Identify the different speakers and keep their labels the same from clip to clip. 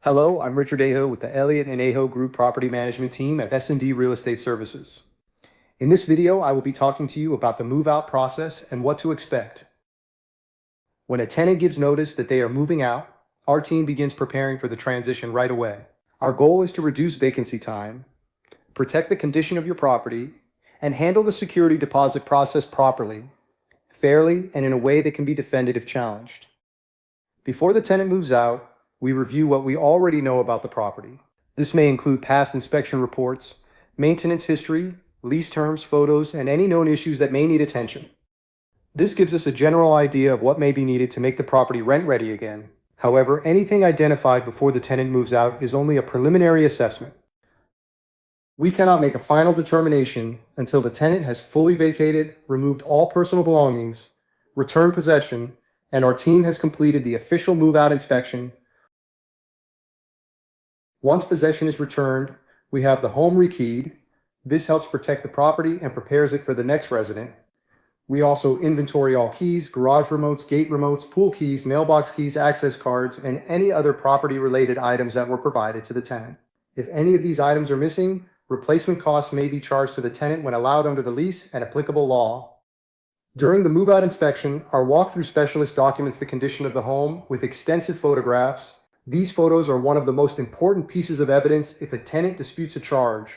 Speaker 1: Hello, I'm Richard Eijo with the Elliott Eijo Group property management team at S&D Real Estate Services. In this video, I will be talking to you about the move-out process and what to expect. When a tenant gives notice that they are moving out, our team begins preparing for the transition right away. Our goal is to reduce vacancy time, protect the condition of your property, and handle the security deposit process properly, fairly, and in a way that can be defended if challenged. Before the tenant moves out, we review what we already know about the property. This may include past inspection reports, maintenance history, lease terms, photos, and any known issues that may need attention. This gives us a general idea of what may be needed to make the property rent-ready again. However, anything identified before the tenant moves out is only a preliminary assessment. We cannot make a final determination until the tenant has fully vacated, removed all personal belongings, returned possession, and our team has completed the official move-out inspection. Once possession is returned, we have the home rekeyed. This helps protect the property and prepares it for the next resident. We also inventory all keys, garage remotes, gate remotes, pool keys, mailbox keys, access cards, and any other property-related items that were provided to the tenant. If any of these items are missing, replacement costs may be charged to the tenant when allowed under the lease and applicable law. During the move-out inspection, our walkthrough specialist documents the condition of the home with extensive photographs. These photos are one of the most important pieces of evidence if a tenant disputes a charge.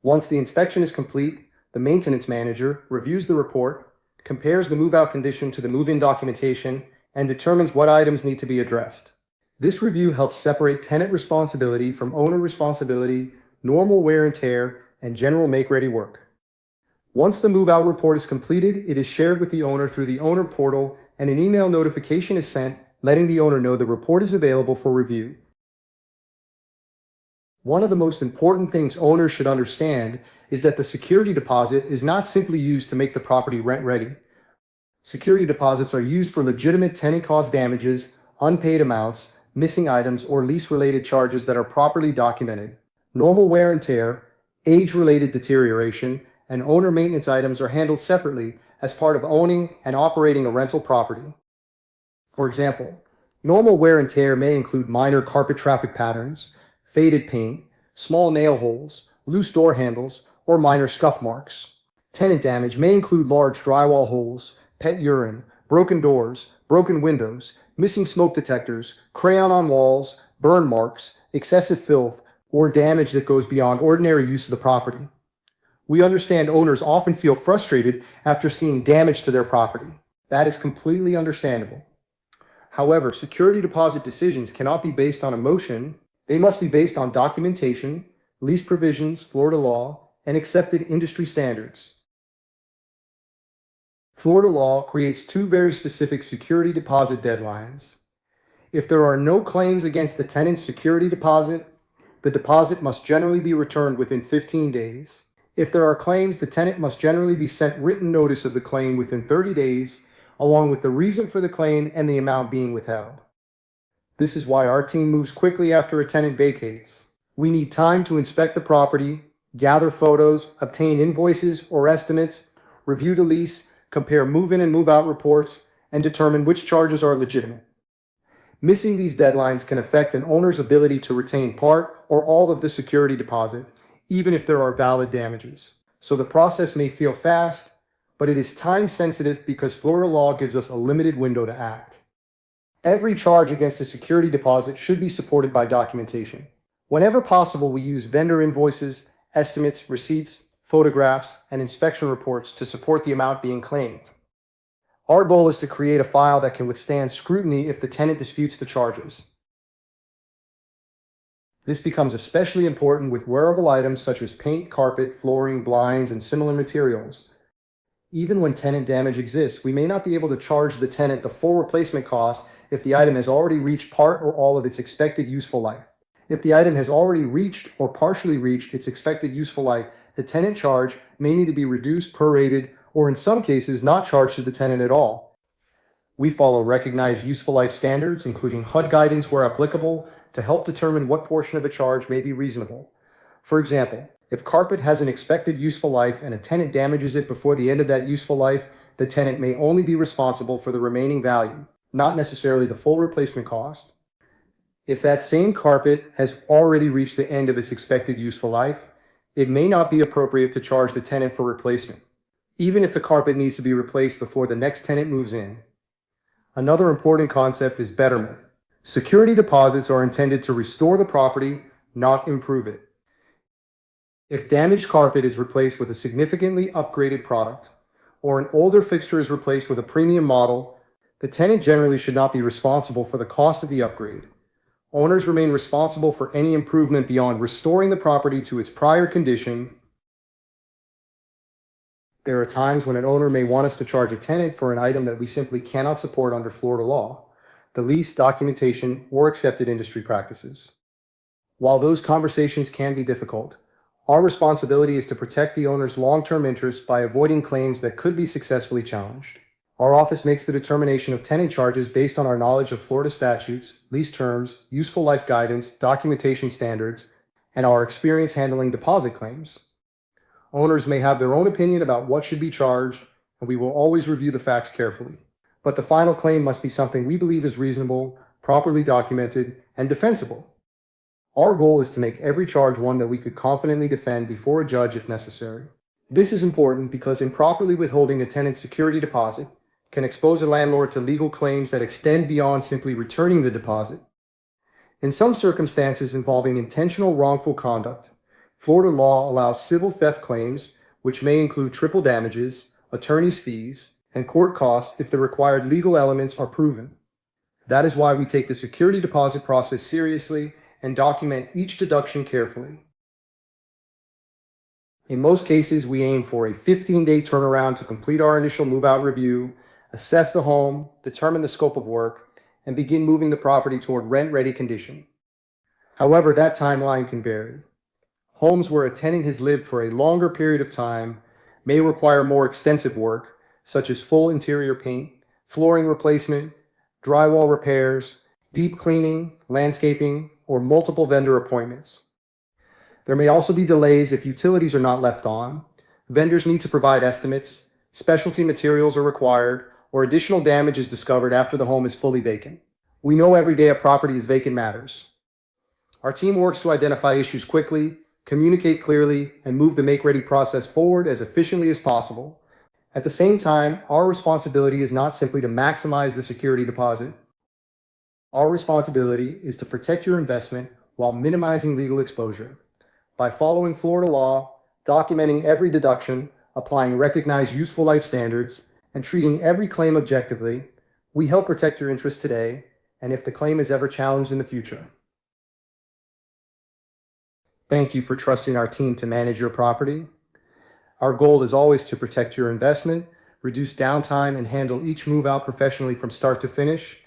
Speaker 1: Once the inspection is complete, the maintenance manager reviews the report, compares the move-out condition to the move-in documentation, and determines what items need to be addressed. This review helps separate tenant responsibility from owner responsibility, normal wear and tear, and general make-ready work. Once the move-out report is completed, it is shared with the owner through the owner portal, and an email notification is sent letting the owner know the report is available for review. One of the most important things owners should understand is that the security deposit is not simply used to make the property rent-ready. Security deposits are used for legitimate tenant-caused damages, unpaid amounts, missing items, or lease-related charges that are properly documented. Normal wear and tear, age-related deterioration, and owner maintenance items are handled separately as part of owning and operating a rental property. For example, normal wear and tear may include minor carpet traffic patterns, faded paint, small nail holes, loose door handles, or minor scuff marks. Tenant damage may include large drywall holes, pet urine, broken doors, broken windows, missing smoke detectors, crayon on walls, burn marks, excessive filth, or damage that goes beyond ordinary use of the property. We understand owners often feel frustrated after seeing damage to their property. That is completely understandable. However, security deposit decisions cannot be based on emotion. They must be based on documentation, lease provisions, Florida law, and accepted industry standards. Florida law creates two very specific security deposit deadlines. If there are no claims against the tenant's security deposit, the deposit must generally be returned within 15 days. If there are claims, the tenant must generally be sent written notice of the claim within 30 days, along with the reason for the claim and the amount being withheld. This is why our team moves quickly after a tenant vacates. We need time to inspect the property, gather photos, obtain invoices or estimates, review the lease, compare move-in and move-out reports, and determine which charges are legitimate. Missing these deadlines can affect an owner's ability to retain part or all of the security deposit, even if there are valid damages. So the process may feel fast, but it is time-sensitive because Florida law gives us a limited window to act. Every charge against a security deposit should be supported by documentation. Whenever possible, we use vendor invoices, estimates, receipts, photographs, and inspection reports to support the amount being claimed. Our goal is to create a file that can withstand scrutiny if the tenant disputes the charges. This becomes especially important with wearable items such as paint, carpet, flooring, blinds, and similar materials. Even when tenant damage exists, we may not be able to charge the tenant the full replacement cost if the item has already reached part or all of its expected useful life. If the item has already reached or partially reached its expected useful life, the tenant charge may need to be reduced, prorated, or in some cases not charged to the tenant at all. We follow recognized useful life standards, including HUD guidance where applicable, to help determine what portion of a charge may be reasonable. For example, if carpet has an expected useful life and a tenant damages it before the end of that useful life, the tenant may only be responsible for the remaining value, not necessarily the full replacement cost. If that same carpet has already reached the end of its expected useful life, it may not be appropriate to charge the tenant for replacement, even if the carpet needs to be replaced before the next tenant moves in. Another important concept is betterment. Security deposits are intended to restore the property, not improve it. If damaged carpet is replaced with a significantly upgraded product, or an older fixture is replaced with a premium model, the tenant generally should not be responsible for the cost of the upgrade. Owners remain responsible for any improvement beyond restoring the property to its prior condition. There are times when an owner may want us to charge a tenant for an item that we simply cannot support under Florida law, the lease, documentation, or accepted industry practices. While those conversations can be difficult, our responsibility is to protect the owner's long-term interests by avoiding claims that could be successfully challenged. Our office makes the determination of tenant charges based on our knowledge of Florida statutes, lease terms, useful life guidance, documentation standards, and our experience handling deposit claims. Owners may have their own opinion about what should be charged, and we will always review the facts carefully. But the final claim must be something we believe is reasonable, properly documented, and defensible. Our goal is to make every charge one that we could confidently defend before a judge if necessary. This is important because improperly withholding a tenant's security deposit can expose a landlord to legal claims that extend beyond simply returning the deposit. In some circumstances involving intentional wrongful conduct, Florida law allows civil theft claims, which may include triple damages, attorney's fees, and court costs if the required legal elements are proven. That is why we take the security deposit process seriously and document each deduction carefully. In most cases, we aim for a 15-day turnaround to complete our initial move-out review, assess the home, determine the scope of work, and begin moving the property toward rent-ready condition. However, that timeline can vary. Homes where a tenant has lived for a longer period of time may require more extensive work, such as full interior paint, flooring replacement, drywall repairs, deep cleaning, landscaping, or multiple vendor appointments. There may also be delays if utilities are not left on, vendors need to provide estimates, specialty materials are required, or additional damage is discovered after the home is fully vacant. We know every day a property is vacant matters. Our team works to identify issues quickly, communicate clearly, and move the make-ready process forward as efficiently as possible. At the same time, our responsibility is not simply to maximize the security deposit. Our responsibility is to protect your investment while minimizing legal exposure. By following Florida law, documenting every deduction, applying recognized useful life standards, and treating every claim objectively, we help protect your interests today, and if the claim is ever challenged in the future. Thank you for trusting our team to manage your property. Our goal is always to protect your investment, reduce downtime, and handle each move out professionally from start to finish.